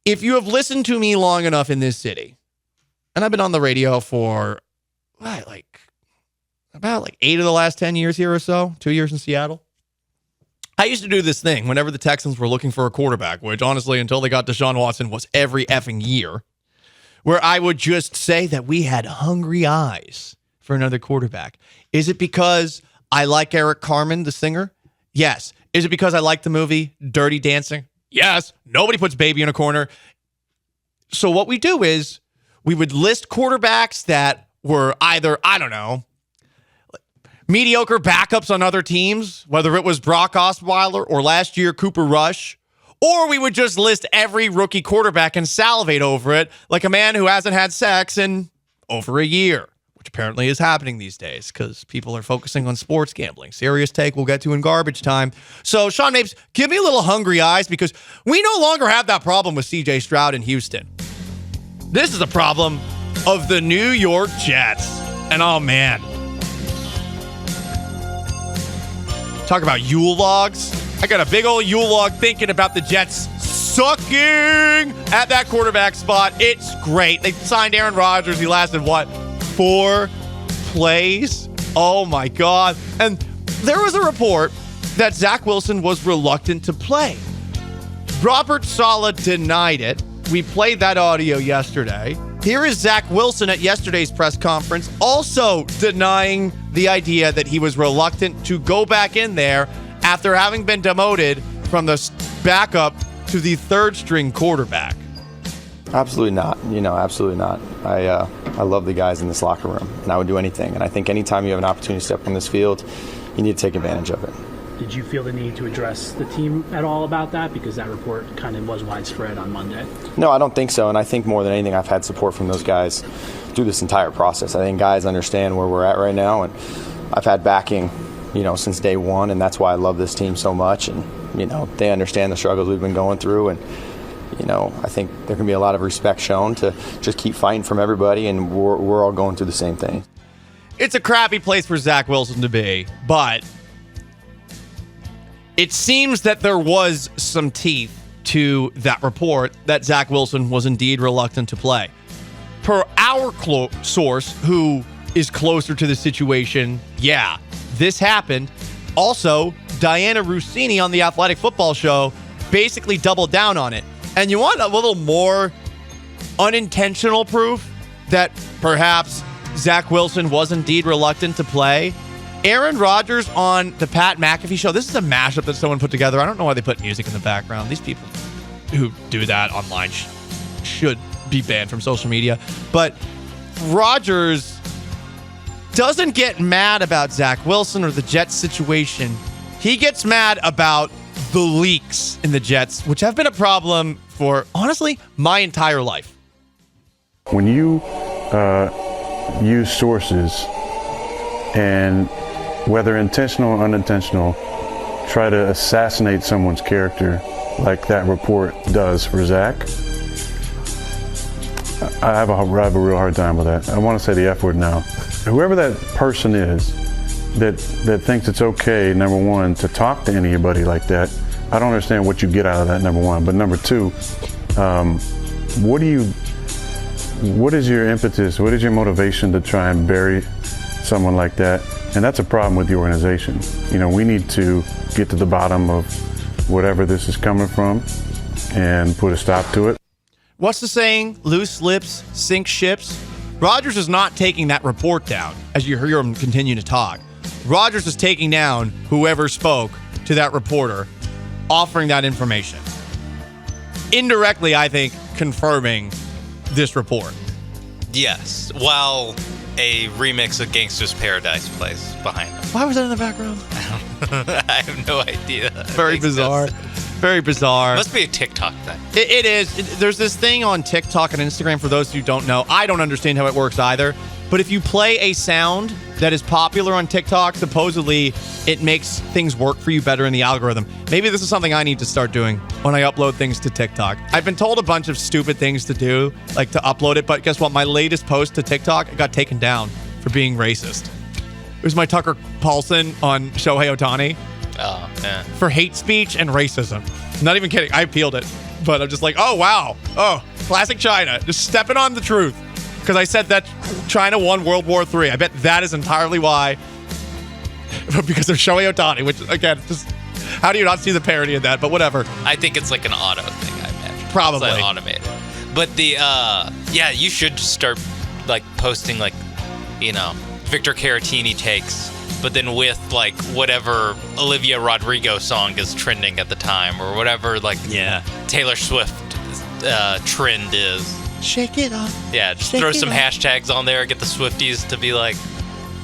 If you have listened to me long enough in this city, and I've been on the radio for about 8 of the last 10 years here or so, 2 years in Seattle. I used to do this thing whenever the Texans were looking for a quarterback, which honestly, until they got Deshaun Watson, was every effing year, where I would just say that we had hungry eyes for another quarterback. Is it because I like Eric Carmen, the singer? Yes. Is it because I like the movie Dirty Dancing? Yes. Nobody puts baby in a corner. So what we do is we would list quarterbacks that were either, I don't know, mediocre backups on other teams, whether it was Brock Osweiler or last year Cooper Rush, or we would just list every rookie quarterback and salivate over it like a man who hasn't had sex in over a year, which apparently is happening these days because people are focusing on sports gambling. Serious take we'll get to in garbage time. So, Sean Mapes, give me a little hungry eyes because we no longer have that problem with C.J. Stroud in Houston. This is a problem of the New York Jets. And oh, man. Talk about Yule logs. I got a big old Yule log thinking about the Jets sucking at that quarterback spot. It's great. They signed Aaron Rodgers. He lasted, 4 plays? Oh, my God. And there was a report that Zach Wilson was reluctant to play. Robert Saleh denied it. We played that audio yesterday. Here is Zach Wilson at yesterday's press conference, also denying the idea that he was reluctant to go back in there after having been demoted from the backup to the third-string quarterback. Absolutely not. Absolutely not. I love the guys in this locker room, and I would do anything. And I think anytime you have an opportunity to step on this field, you need to take advantage of it. Did you feel the need to address the team at all about that? Because that report kind of was widespread on Monday. No, I don't think so. And I think more than anything, I've had support from those guys through this entire process. I think guys understand where we're at right now, and I've had backing, since day one, and that's why I love this team so much. And, they understand the struggles we've been going through, and I think there can be a lot of respect shown to just keep fighting from everybody, and we're all going through the same thing. It's a crappy place for Zach Wilson to be, but it seems that there was some teeth to that report that Zach Wilson was indeed reluctant to play. Per our source, who is closer to the situation, yeah, this happened. Also, Diana Rossini on the Athletic Football Show basically doubled down on it. And you want a little more unintentional proof that perhaps Zach Wilson was indeed reluctant to play? Aaron Rodgers on the Pat McAfee Show. This is a mashup that someone put together. I don't know why they put music in the background. These people who do that online should be banned from social media. But Rodgers doesn't get mad about Zach Wilson or the Jets situation. He gets mad about the leaks in the Jets, which have been a problem for, honestly, my entire life. When you use sources and, whether intentional or unintentional, try to assassinate someone's character like that report does for Zach, I have a real hard time with that. I want to say the F word now. Whoever that person is that thinks it's okay, number one, to talk to anybody like that, I don't understand what you get out of that, number one. But number two, what is your impetus? What is your motivation to try and bury someone like that? And that's a problem with the organization. We need to get to the bottom of whatever this is coming from and put a stop to it. What's the saying? Loose lips sink ships. Rodgers is not taking that report down as you hear him continue to talk. Rodgers is taking down whoever spoke to that reporter, offering that information. Indirectly, I think, confirming this report. Yes, while a remix of Gangsta's Paradise plays behind him. Why was that in the background? I have no idea. Very bizarre. Very bizarre. Must be a TikTok thing. It is. There's this thing on TikTok and Instagram, for those who don't know. I don't understand how it works either. But if you play a sound that is popular on TikTok, supposedly it makes things work for you better in the algorithm. Maybe this is something I need to start doing when I upload things to TikTok. I've been told a bunch of stupid things to do, like to upload it, but guess what? My latest post to TikTok got taken down for being racist. It was my Tucker Carlson on Shohei Ohtani. Oh, yeah. For hate speech and racism. Not even kidding. I appealed it. But I'm just like, oh, wow. Oh, classic China. Just stepping on the truth. Because I said that China won World War III. I bet that is entirely why. Because of Shohei Ohtani, which, again, just how do you not see the parody of that? But whatever. I think it's like an auto thing, I imagine. Probably. It's like automated. But the, you should start, like, posting, like, Victor Caratini takes, but then with, like, whatever Olivia Rodrigo song is trending at the time, or whatever, like, Taylor Swift trend is. Shake it off. Yeah, just throw some hashtags on there, get the Swifties to be like,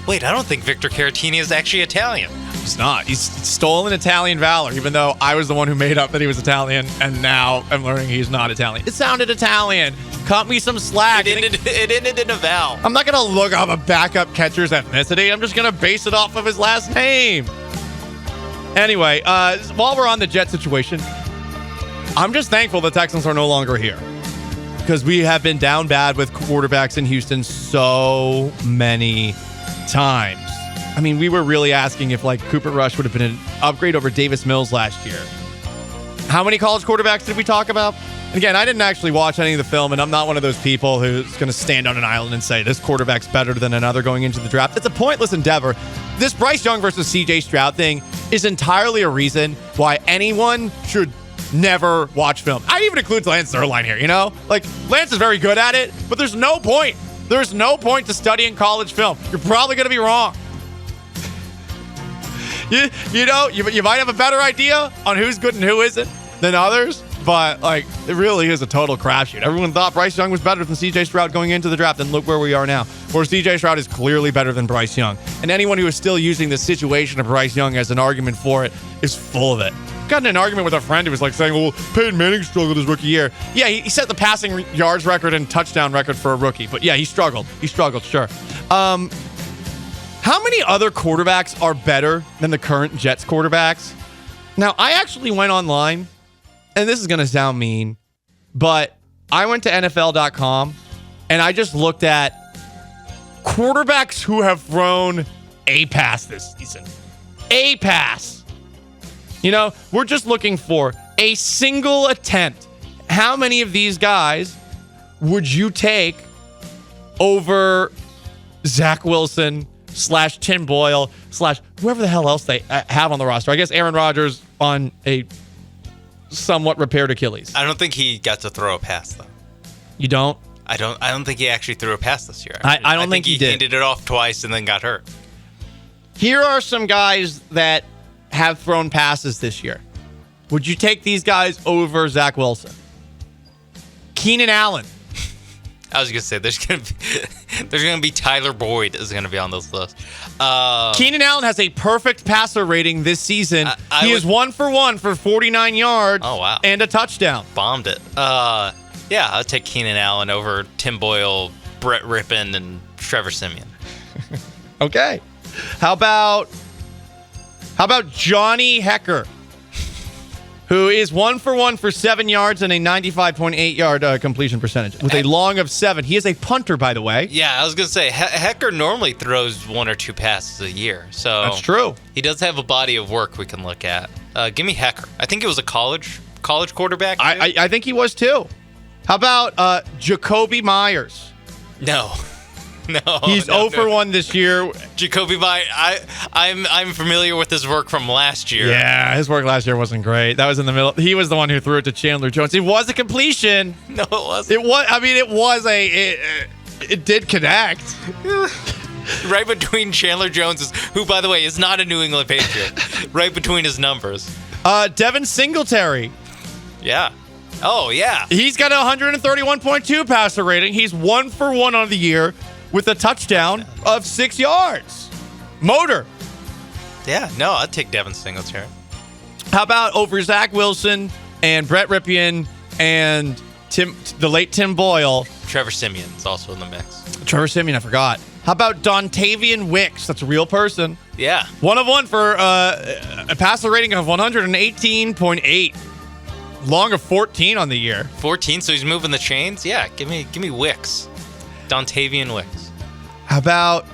wait, I don't think Victor Caratini is actually Italian. He's not. He's stolen Italian valor, even though I was the one who made up that he was Italian, and now I'm learning he's not Italian. It sounded Italian. Cut me some slack. It ended in a vowel. I'm not going to look up a backup catcher's ethnicity. I'm just going to base it off of his last name. Anyway, while we're on the Jet situation, I'm just thankful the Texans are no longer here. Because we have been down bad with quarterbacks in Houston so many times. I mean, we were really asking if, like, Cooper Rush would have been an upgrade over Davis Mills last year. How many college quarterbacks did we talk about? Again, I didn't actually watch any of the film, and I'm not one of those people who's going to stand on an island and say this quarterback's better than another going into the draft. It's a pointless endeavor. This Bryce Young versus CJ Stroud thing is entirely a reason why anyone should never watch film. I even include Lance Zierlein here, Like, Lance is very good at it, but there's no point. There's no point to studying college film. You're probably going to be wrong. You might have a better idea on who's good and who isn't than others, but, like, it really is a total crapshoot. Everyone thought Bryce Young was better than CJ Stroud going into the draft, and look where we are now. Where CJ Stroud is clearly better than Bryce Young. And anyone who is still using the situation of Bryce Young as an argument for it is full of it. Got in an argument with a friend who was like saying, well, Peyton Manning struggled his rookie year. Yeah, he set the passing yards record and touchdown record for a rookie. But yeah, he struggled. Sure. How many other quarterbacks are better than the current Jets quarterbacks? Now, I actually went online, and this is going to sound mean, but I went to NFL.com, and I just looked at quarterbacks who have thrown a pass this season. A pass. We're just looking for a single attempt. How many of these guys would you take over Zach Wilson / Tim Boyle / whoever the hell else they have on the roster? I guess Aaron Rodgers on a somewhat repaired Achilles. I don't think he got to throw a pass, though. You don't? I don't think he actually threw a pass this year. I don't think he did. He handed it off twice and then got hurt. Here are some guys that have thrown passes this year. Would you take these guys over Zach Wilson? Keenan Allen. I was gonna say there's gonna be Tyler Boyd is gonna be on this list. Keenan Allen has a perfect passer rating this season. He is 1 for 1 for 49 yards. Oh wow, and a touchdown. Bombed it. Yeah, I'll take Keenan Allen over Tim Boyle, Brett Rippon, and Trevor Siemian. Okay. How about Johnny Hecker, who is 1 for 1 for 7 yards and a 95.8 yard completion percentage with a long of 7. He is a punter, by the way. Yeah, I was going to say, Hecker normally throws 1 or 2 passes a year. So that's true. He does have a body of work we can look at. Give me Hecker. I think it was a college quarterback. I think he was too. How about Jacoby Myers? No. He's 0 for 1 this year. Jacoby Myers, I'm familiar with his work from last year. Yeah, his work last year wasn't great. That was in the middle. He was the one who threw it to Chandler Jones. It was a completion. No, it wasn't. It did connect. Right between Chandler Jones, who, by the way, is not a New England Patriot. Right between his numbers. Devin Singletary. Yeah. Oh, yeah. He's got a 131.2 passer rating. He's 1 for 1 on the year with a touchdown of 6 yards. Motor. Yeah, no, I'd take Devin Singletary. How about over Zach Wilson and Brett Ripien and the late Tim Boyle? Trevor Siemian is also in the mix. Trevor Siemian, I forgot. How about Dontavian Wicks? That's a real person. Yeah. 1 of 1 for a passer rating of 118.8. Long of 14 on the year. 14, so he's moving the chains? Yeah, give me Wicks. Dontavian Wicks. How about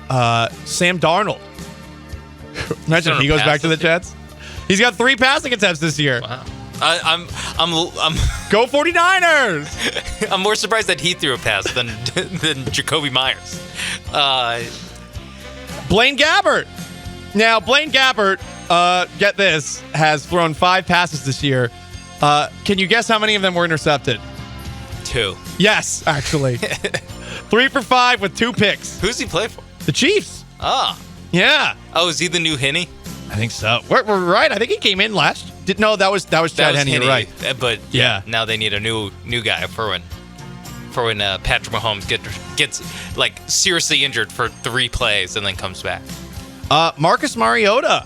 Sam Darnold? Imagine if he goes back to the Jets. He's got 3 passing attempts this year. Wow. I'm Go 49ers! I'm more surprised that he threw a pass than Jacoby Myers. Blaine Gabbert. Now, Blaine Gabbert, get this, has thrown 5 passes this year. Can you guess how many of them were intercepted? 2. Yes, actually. 3 for 5 with 2 picks. Who's he play for? The Chiefs. Ah. Yeah. Oh, is he the new Henne? I think so. We're right. I think he came in last. No, that was Chad Henne. You're right. But Yeah. now they need a new guy for when Patrick Mahomes gets like seriously injured for 3 plays and then comes back. Marcus Mariota.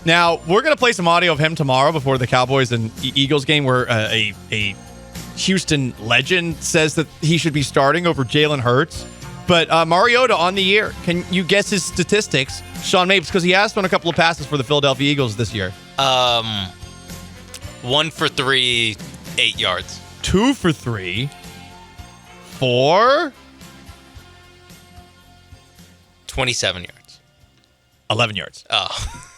Now, we're going to play some audio of him tomorrow before the Cowboys and Eagles game where a Houston legend says that he should be starting over Jalen Hurts. But Mariota on the year, can you guess his statistics? Sean Mapes, because he has thrown a couple of passes for the Philadelphia Eagles this year. 1 for 3, 8 yards. 2 for 3, 4, 27 yards. 11 yards. Oh.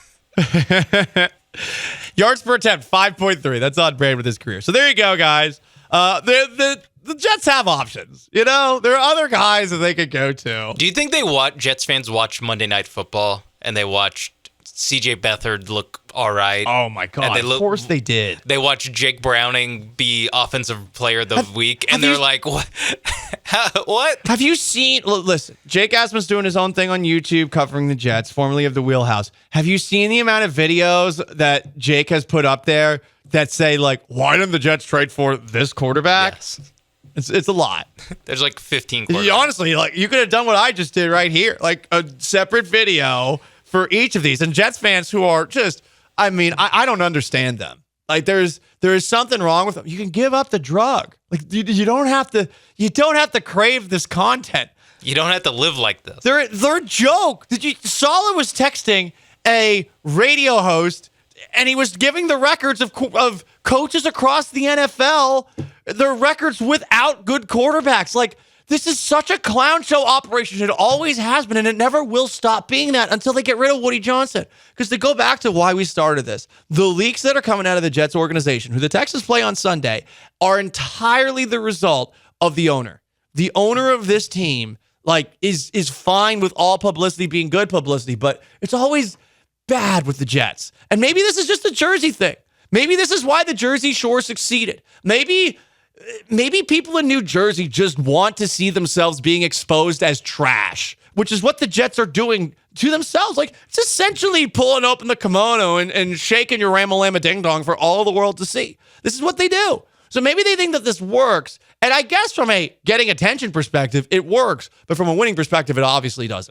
Yards per attempt, 5.3. That's on brand with his career. So there you go, guys. The Jets have options. You know, there are other guys that they could go to. Do you think Jets fans watch Monday Night Football and they watched CJ Beathard look all right? Oh, my God. Of course they did. They watched Jake Browning be Offensive Player of the Week, and they're like, what? What? Have you seen... Listen, Jake Asmus's doing his own thing on YouTube covering the Jets, formerly of the Wheelhouse. Have you seen the amount of videos that Jake has put up there that say, like, why didn't the Jets trade for this quarterback? Yes. It's a lot. There's like 15 quarterbacks. Honestly, like, you could have done what I just did right here. Like, a separate video for each of these. And Jets fans who are just... I mean, I don't understand them. Like, there is something wrong with them. You can give up the drug. Like, you don't have to crave this content. You don't have to live like this. They're a joke. Saleh was texting a radio host, and he was giving the records of coaches across the NFL, their records without good quarterbacks. Like, this is such a clown show operation. It always has been, and it never will stop being that until they get rid of Woody Johnson. Because to go back to why we started this, the leaks that are coming out of the Jets organization, who the Texans play on Sunday, are entirely the result of the owner. The owner of this team, like, is fine with all publicity being good publicity, but it's always bad with the Jets. And maybe this is just a Jersey thing. Maybe this is why the Jersey Shore succeeded. Maybe people in New Jersey just want to see themselves being exposed as trash, which is what the Jets are doing to themselves. Like, it's essentially pulling open the kimono and shaking your Ramalama Ding Dong for all the world to see. This is what they do. So maybe they think that this works. And I guess from a getting attention perspective, it works. But from a winning perspective, it obviously doesn't.